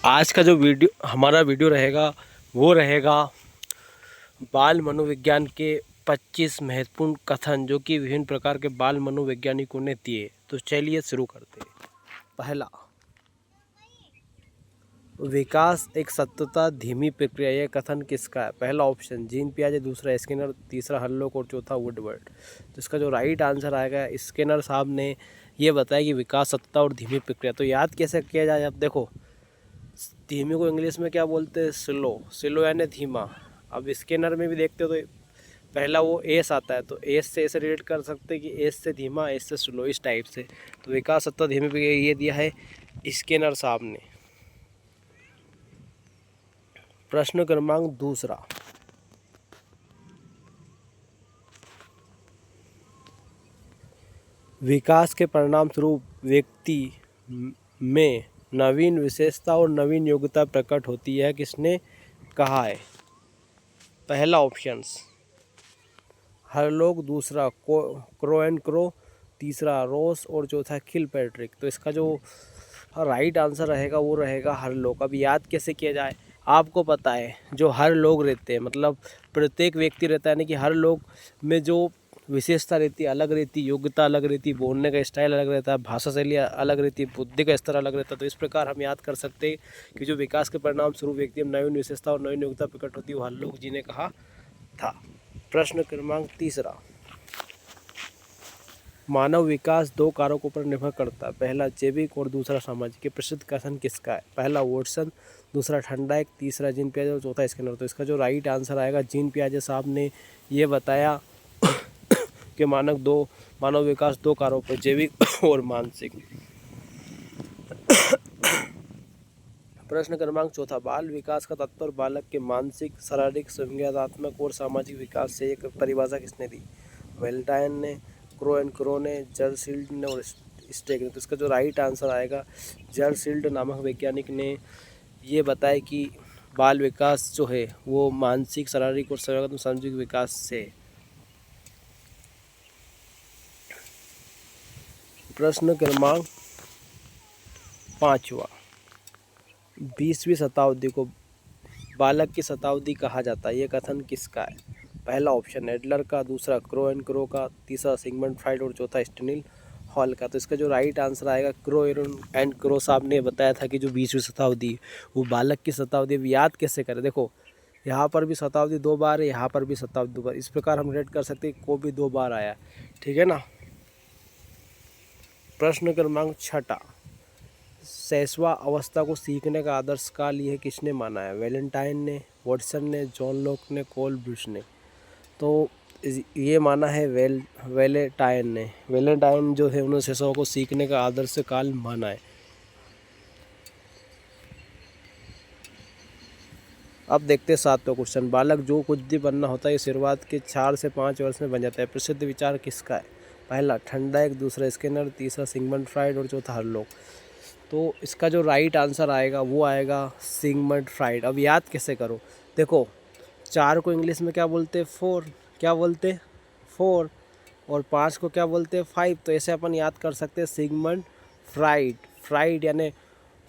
आज का जो हमारा वीडियो रहेगा वो रहेगा बाल मनोविज्ञान के 25 महत्वपूर्ण कथन जो कि विभिन्न प्रकार के बाल मनोवैज्ञानिकों ने दिए। तो चलिए शुरू करते हैं। पहला, विकास एक सततता धीमी प्रक्रिया। यह कथन किसका है? पहला ऑप्शन जीन पियाजे, दूसरा स्किनर, तीसरा हल्लोक और चौथा वुडवर्ड। तो इसका जो राइट आंसर आएगा, स्किनर साहब ने ये बताया कि विकास सततता और धीमी प्रक्रिया। तो याद कैसे किया जाए? अब देखो, धीमी को इंग्लिश में क्या बोलते हैं? स्लो। स्लो यानी धीमा। अब स्किनर में भी देखते हो तो पहला वो एस आता है, तो एस से ऐसे रिलेट कर सकते हैं कि एस से धीमा, एस से स्लो, इस टाइप से। तो विकास सततता धीमी प्रक्रिया ये दिया है स्किनर साहब ने। प्रश्न क्रमांक दूसरा, विकास के परिणाम स्वरूप व्यक्ति में नवीन विशेषता और नवीन योग्यता प्रकट होती है, किसने कहा है? पहला ऑप्शंस हरलोक, दूसरा क्रो एंड क्रो, तीसरा रोस और चौथा किलपैट्रिक। तो इसका जो राइट आंसर रहेगा वो रहेगा हरलोक। अब याद कैसे किया जाए? आपको पता है जो हर लोग रहते हैं, मतलब प्रत्येक व्यक्ति रहता है, यानी कि हर लोग में जो विशेषता रहती है अलग रहती, योग्यता अलग रहती, बोलने का स्टाइल अलग रहता है, भाषा शैली अलग रहती, बुद्धि का स्तर अलग रहता है। तो इस प्रकार हम याद कर सकते हैं कि जो विकास के परिणाम स्वरूप व्यक्ति में नवीन विशेषता और नवीन योग्यता प्रकट होती है वो हरलोक जी ने कहा था। प्रश्न क्रमांक तीसरा, मानव विकास दो कारकों पर निर्भर करता है, पहला जैविक और दूसरा सामाजिक। प्रसिद्ध कथन किसका है? पहला वॉटसन, दूसरा ठंडाइक, तीसरा जीन पियाजे और चौथा स्किनर। तो इसका जो राइट आंसर आएगा, जीन पियाजे साहब ने ये बताया कि मानव विकास दो कारकों पर, जैविक और मानसिक। प्रश्न क्रमांक चौथा, बाल विकास का तात्पर्य बालक के मानसिक, शारीरिक, संज्ञानात्मक और सामाजिक विकास से एक परिभाषा किसने दी? वेलेंटाइन ने, क्रो एंड क्रो ने, जर्सील्ड ने और स्टेक ने। तो इसका जो राइट आंसर आएगा, जर्सील्ड नामक वैज्ञानिक ने ये बताया कि बाल विकास जो है वो मानसिक, शारीरिक और संज्ञानात्मक सामाजिक विकास से। प्रश्न क्रमांक पाँचवा, 20वीं शताब्दी को बालक की शताब्दी कहा जाता है, ये कथन किसका है? पहला ऑप्शन एडलर का, दूसरा क्रो एंड क्रो का, तीसरा सिगमंड फ्राइड और चौथा स्टेनिल हॉल का। तो इसका जो राइट आंसर आएगा, क्रो एंड क्रो साहब ने बताया था कि जो 20वीं शताब्दी वो बालक की शताब्दी। अब याद कैसे करें? देखो, यहाँ पर भी शताब्दी दो बार है, यहाँ पर भी शताब्दी दो बार, इस प्रकार हम रेट कर सकते हैं को भी दो बार आया, ठीक है ना। प्रश्न क्रमांक छठा, शैशवा अवस्था को सीखने का आदर्श काल यह किसने माना है? वेलेंटाइन ने, वॉटसन ने, जॉन लॉक ने, कोलब्रुश ने। तो ये माना है वेलेंटाइन ने। वेलेंटाइन जो है उन्होंने शैशव को सीखने का आदर्श काल माना है। अब देखते हैं सातवां क्वेश्चन, बालक जो कुछ भी बनना होता है ये शुरुआत के 4 से 5 वर्ष में बन जाता है, प्रसिद्ध विचार किसका है? पहला ठंडाइक, दूसरा स्किनर, तीसरा सिगमंड फ्राइड और चौथा हरलोक। तो इसका जो राइट आंसर आएगा वो आएगा सिगमंड फ्राइड। अब याद कैसे करो? देखो, 4 को इंग्लिश में क्या बोलते हैं? 4। क्या बोलते हैं? 4। और 5 को क्या बोलते हैं? 5। तो ऐसे अपन याद कर सकते हैं सिगमंड फ्राइड। फ्राइड यानी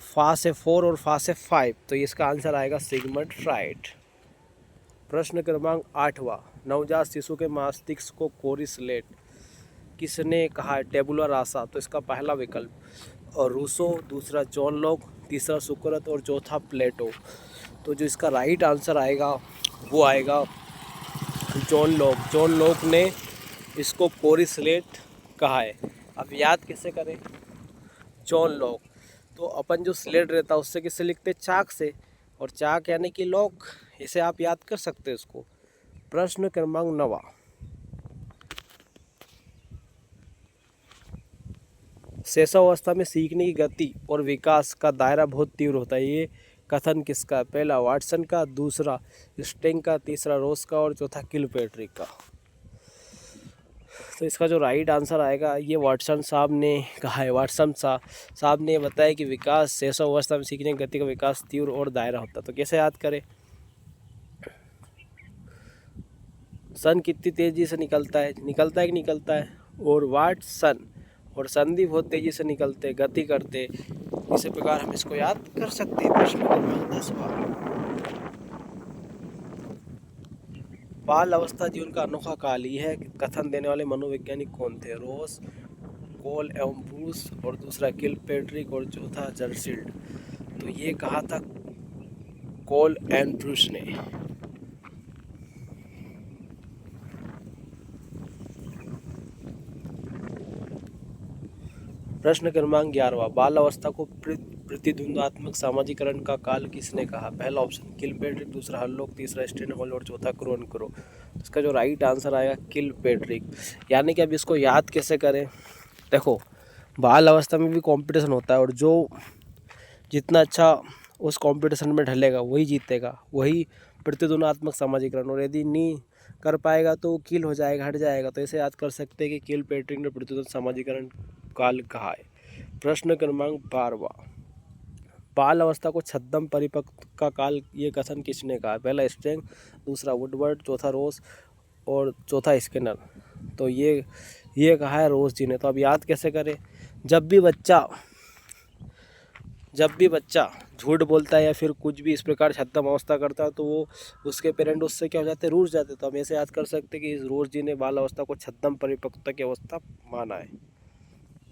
फा से 4 और फा से 5। तो इसका आंसर आएगा सिगमंड फ्राइड। प्रश्न क्रमांक 8वां, नवजात शिशु के मस्तिष्क को कोरिसलेट किसने कहा है? टेबुला रासा। तो इसका पहला विकल्प और रूसो, दूसरा जॉन लॉक, तीसरा सुकरत और चौथा प्लेटो। तो जो इसका राइट आंसर आएगा वो आएगा जॉन लॉक। जॉन लॉक ने इसको कोरिसलेट कहा है। अब याद कैसे करें? John Locke. तो अपन जो स्लेट रहता है उससे किससे लिखते? चाक से, और चाक यानी कि लॉक, इसे आप याद कर सकते हैं इसको। प्रश्न क्रमांक 9वां, शैशवावस्था में सीखने की गति और विकास का दायरा बहुत तीव्र होता है, ये कथन किसका? पहला वाटसन का, दूसरा स्टेंग का, तीसरा रोस का और चौथा किलपैट्रिक का। तो इसका जो राइट आंसर आएगा ये वाटसन साहब ने कहा है। वाटसन साहब ने बताया कि विकास शैशवावस्था में सीखने की गति का विकास तीव्र और दायरा होता है। तो कैसे याद करें? सन कितनी तेज़ी से निकलता है कि निकलता है? और वाटसन और संधि बहुत तेजी से निकलते, गति करते। इसी प्रकार हम इसको याद कर सकते हैं। प्रश्न क्रमांक 10वां, बाल अवस्था जीवन का अनोखा काल, यह कथन देने वाले मनोवैज्ञानिक कौन थे? रोस, कोल एवं ब्रूस, और दूसरा किलपेट्रिक, और चौथा जर्सिल्ड। तो ये कहा था कोल एंड ब्रूस ने। प्रश्न क्रमांक 11वां, बाल अवस्था को प्रतिद्वंद्वात्मक सामाजिकरण का काल किसने कहा? पहला ऑप्शन किलपेट्रिक, दूसरा हर्लोक, तीसरा स्टेनहॉल और चौथा क्रोनक्रो। इसका जो राइट आंसर आएगा किलपेट्रिक। यानी कि अब इसको याद कैसे करें? देखो, बाल अवस्था में भी कंपटीशन होता है और जो जितना अच्छा उस कंपटीशन में ढलेगा वही जीतेगा, वही प्रतिद्वंद्वात्मक सामाजिकरण। और यदि नहीं कर पाएगा तो किल हो जाएगा, हट जाएगा। तो ऐसे याद कर सकते हैं कि किलपेट्रिक ने प्रतिद्वंद सामाजिकरण काल कहा है। प्रश्न क्रमांक 12वां, बाल अवस्था को छद्म परिपक्व का काल, ये कथन किसने कहा? पहला स्ट्रेंग, दूसरा वुडवर्ड, चौथा रोस और चौथा स्किनर। तो ये कहा है रोस जी ने। तो अब याद कैसे करें? जब भी बच्चा झूठ बोलता है या फिर कुछ भी इस प्रकार छद्म अवस्था करता है तो वो उसके पेरेंट उससे क्या हो जाते हैं, रूठ जाते हैं। तो हम ऐसे याद कर सकते हैं कि इस रोस जी ने बाल अवस्था को छद्म परिपक्वता की अवस्था माना है।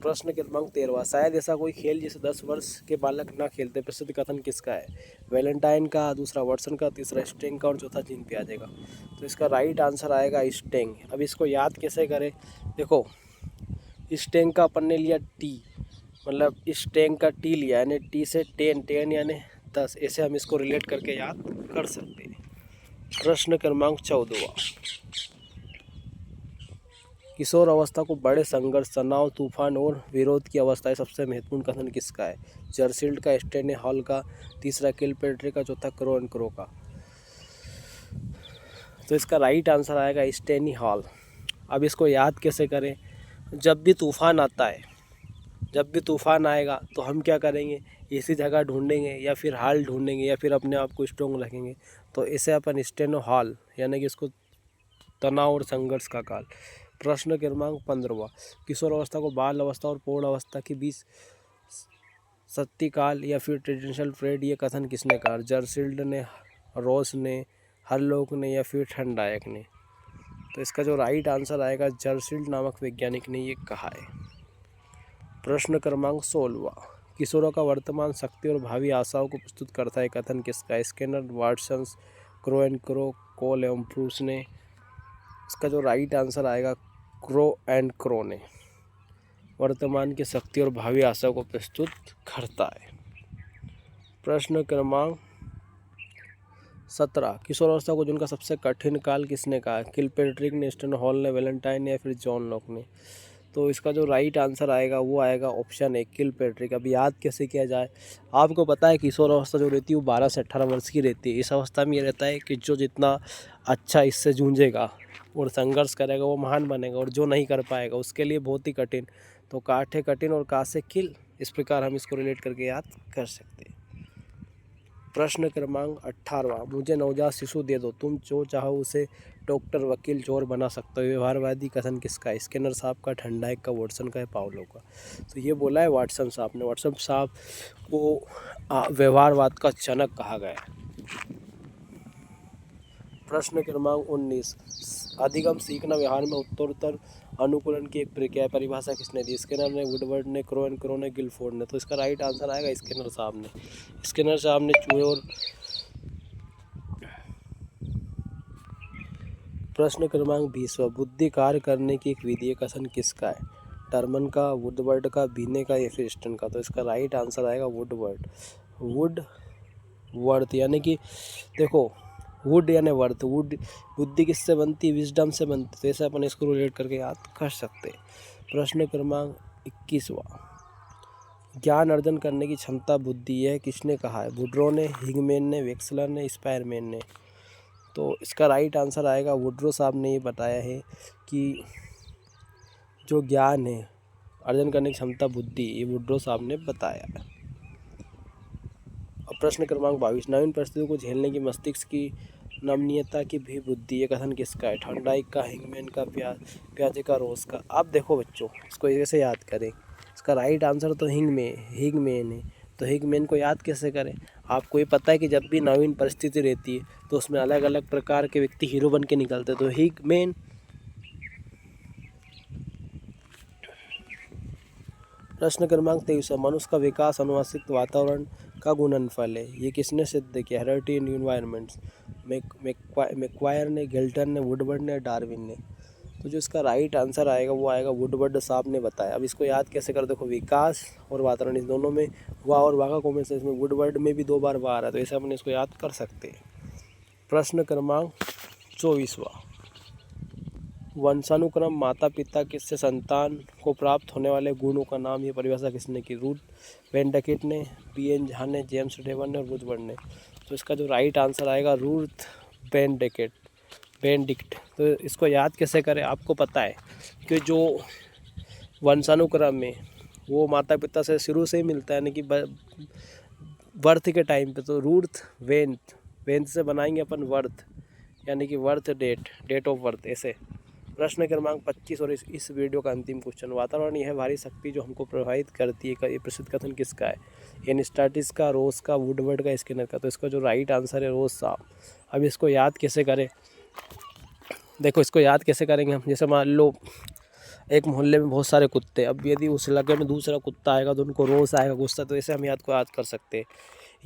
प्रश्न क्रमांक 13वां, शायद ऐसा कोई खेल जिसे 10 वर्ष के बालक ना खेलते, प्रसिद्ध कथन किसका है? वैलेंटाइन का, दूसरा वाटसन का, तीसरा स्टेंग का और चौथा जीन पियाजे का। तो इसका राइट आंसर आएगा स्टेंग। अब इसको याद कैसे करें? देखो, स्टेंग का अपन ने लिया टी, मतलब स्टेंग का टी लिया, यानी टी से 10 यानी 10। ऐसे हम इसको रिलेट करके याद कर सकते हैं। प्रश्न क्रमांक 14वां, किशोर अवस्था को बड़े संघर्ष, तनाव, तूफान और विरोध की अवस्था है, सबसे महत्वपूर्ण कथन किसका है? जर्सिल्ड का, स्टेनहॉल का, तीसरा किलपेट्रिक का, चौथा क्रोनक्रो का। तो इसका राइट आंसर आएगा स्टेनहॉल। अब इसको याद कैसे करें? जब भी तूफान आएगा तो हम क्या करेंगे? ऐसी जगह ढूंढेंगे या फिर हाल ढूंढेंगे या फिर अपने आप को स्ट्रॉन्ग रखेंगे। तो इसे अपन स्टेनहॉल, यानी कि इसको तनाव और संघर्ष का काल। प्रश्न क्रमांक 15वां, किशोर अवस्था को बाल अवस्था और पूर्ण अवस्था के बीच सत्तीकाल या फिर ट्रेडिशनल पीरियड, ये कथन किसने कहा? जर्सिल्ड ने, रोस ने, हर्लोक ने या फिर ठंडायक ने। तो इसका जो राइट आंसर आएगा जर्सिल्ड नामक वैज्ञानिक ने ये कहा है। प्रश्न क्रमांक 16वां, किशोरों का वर्तमान शक्ति और भावी आशाओं को प्रस्तुत करता है, कथन किसका? स्किनर, वाटसन, क्रोनक्रो, कोल एवं ब्रूस ने। इसका जो राइट आंसर आएगा क्रो ने वर्तमान की शक्ति और भावी आशा को प्रस्तुत करता है। प्रश्न क्रमांक 17, किशोर अवस्था को जिनका सबसे कठिन काल किसने कहा? किलपेट्रिक ने, स्टेनहॉल ने, वैलेंटाइन ने या फिर जॉन लॉक ने। तो इसका जो राइट आंसर आएगा वो आएगा ऑप्शन ए, किलपेट्रिक। अब याद कैसे किया जाए? आपको पता है किशोर अवस्था जो रहती है वो 12 से 18 वर्ष की रहती है। इस अवस्था में ये रहता है कि जो जितना अच्छा इससे जूझेगा और संघर्ष करेगा वो महान बनेगा, और जो नहीं कर पाएगा उसके लिए बहुत ही कठिन। तो काठ है कठिन और का से किल, इस प्रकार हम इसको रिलेट करके याद कर सकते हैं। प्रश्न क्रमांक 18वां, मुझे नवजात शिशु दे दो, तुम जो चाहो उसे डॉक्टर, वकील, चोर बना सकते हो, व्यवहारवादी कथन किसका है? स्किनर साहब का, ठंडायक का, वाटसन का है, पावलो का। तो ये बोला है वाटसन साहब ने। वाटसन साहब को व्यवहारवाद का जनक कहा गया है। प्रश्न क्रमांक 19, अधिगम सीखना व्यवहार में उत्तरोत्तर अनुकूलन की एक प्रक्रिया, परिभाषा किसने दी? स्किनर ने, वुडवर्ड ने, क्रोनक्रो ने, गिलफोर्ड ने। तो इसका राइट आंसर आएगा स्किनर साहब ने। स्किनर साहब ने चूहे और प्रश्न क्रमांक 20, बुद्धि कार्य करने की एक विधि, कथन किसका है? टर्मन का, वुडवर्ड का, बीने का या फिर स्टन का। तो इसका राइट आंसर आएगा वुडवर्ड यानी कि देखो, वुड यानी वर्थ, वुड बुद्धि किससे बनती है? विजडम से बनती है। तो ऐसे अपन इसको रिलेट करके याद कर सकते हैं। प्रश्न क्रमांक 21वां, ज्ञान अर्जन करने की क्षमता बुद्धि है, किसने कहा है? वुड्रो ने, हिगमैन ने, वेक्सलर ने, स्पायरमैन ने। तो इसका राइट आंसर आएगा वुड्रो साहब ने ये बताया है कि जो ज्ञान है अर्जन करने की क्षमता बुद्धि, ये वुड्रो साहब ने बताया है। अब प्रश्न क्रमांक 22, नवीन परिस्थितियों को झेलने की मस्तिष्क की नमनीयता की भी बुद्धि, ये कथन किसका है? ठंडाई का, हिंगमैन का, प्याजे का, रोज का। अब देखो बच्चों, इसको कैसे याद करें? इसका राइट आंसर तो हिंगमैन है। तो हिंगमैन को याद कैसे करें? आपको ये पता है कि जब भी नवीन परिस्थिति रहती है तो उसमें अलग अलग प्रकार के व्यक्ति हीरो बन के निकलते हैं, तो हिंगमैन। प्रश्न क्रमांक 23, मनुष्य का विकास अनुवांशिक वातावरण का गुणनफल है, ये किसने सिद्ध किया? हेरिडिटी इन एनवायरनमेंट्स, मैक्वायर ने, गेल्टन ने, वुडवर्ड ने, डार्विन ने। तो जो इसका राइट आंसर आएगा वो आएगा वुडवर्ड साहब ने बताया। अब इसको याद कैसे कर? देखो, विकास और वातावरण, इस दोनों में वाह और वाह का कॉम्बिनेशन, इसमें वुडवर्ड में भी 2 बार वाह आ रहा है, तो ऐसे अपन इसको याद कर सकते हैं। प्रश्न क्रमांक 24वां, वंशानुक्रम माता पिता किससे संतान को प्राप्त होने वाले गुणों का नाम, ये परिभाषा किसने की? रूथ वेंडकिट ने, BN झा ने, जेम्स डेवन ने और वुडवर्ड ने। तो इसका जो राइट आंसर आएगा रूथ बेनेडिक्ट। तो इसको याद कैसे करें? आपको पता है कि जो वंशानुक्रम है वो माता पिता से शुरू से ही मिलता है, यानी कि बर्थ के टाइम पे। तो रूथ वेंथ से बनाएंगे अपन वर्थ, यानी कि वर्थ डेट ऑफ बर्थ, ऐसे। प्रश्न क्रमांक 25 और इस वीडियो का अंतिम क्वेश्चन, वातावरण यह भारी शक्ति जो हमको प्रभावित करती है, ये प्रसिद्ध कथन किसका है? एनस्टाटिस का, रोज का, वुडवर्ड का, स्किनर का। तो इसका जो राइट आंसर है रोज साहब। अब इसको याद कैसे करें? देखो, इसको याद कैसे करेंगे हम? जैसे मान लो एक मोहल्ले में बहुत सारे कुत्ते, अब यदि उस इलाके में दूसरा कुत्ता आएगा तो उनको रोज आएगा गुस्सा, तो ऐसे हम याद कर सकते हैं।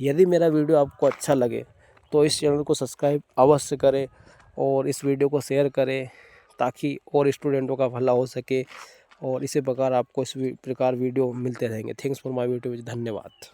यदि मेरा वीडियो आपको अच्छा लगे तो इस चैनल को सब्सक्राइब अवश्य करें और इस वीडियो को शेयर करें, ताकि और स्टूडेंटों का भला हो सके। और इसी प्रकार आपको इस प्रकार वीडियो मिलते रहेंगे। थैंक्स फॉर माय वीडियो, धन्यवाद।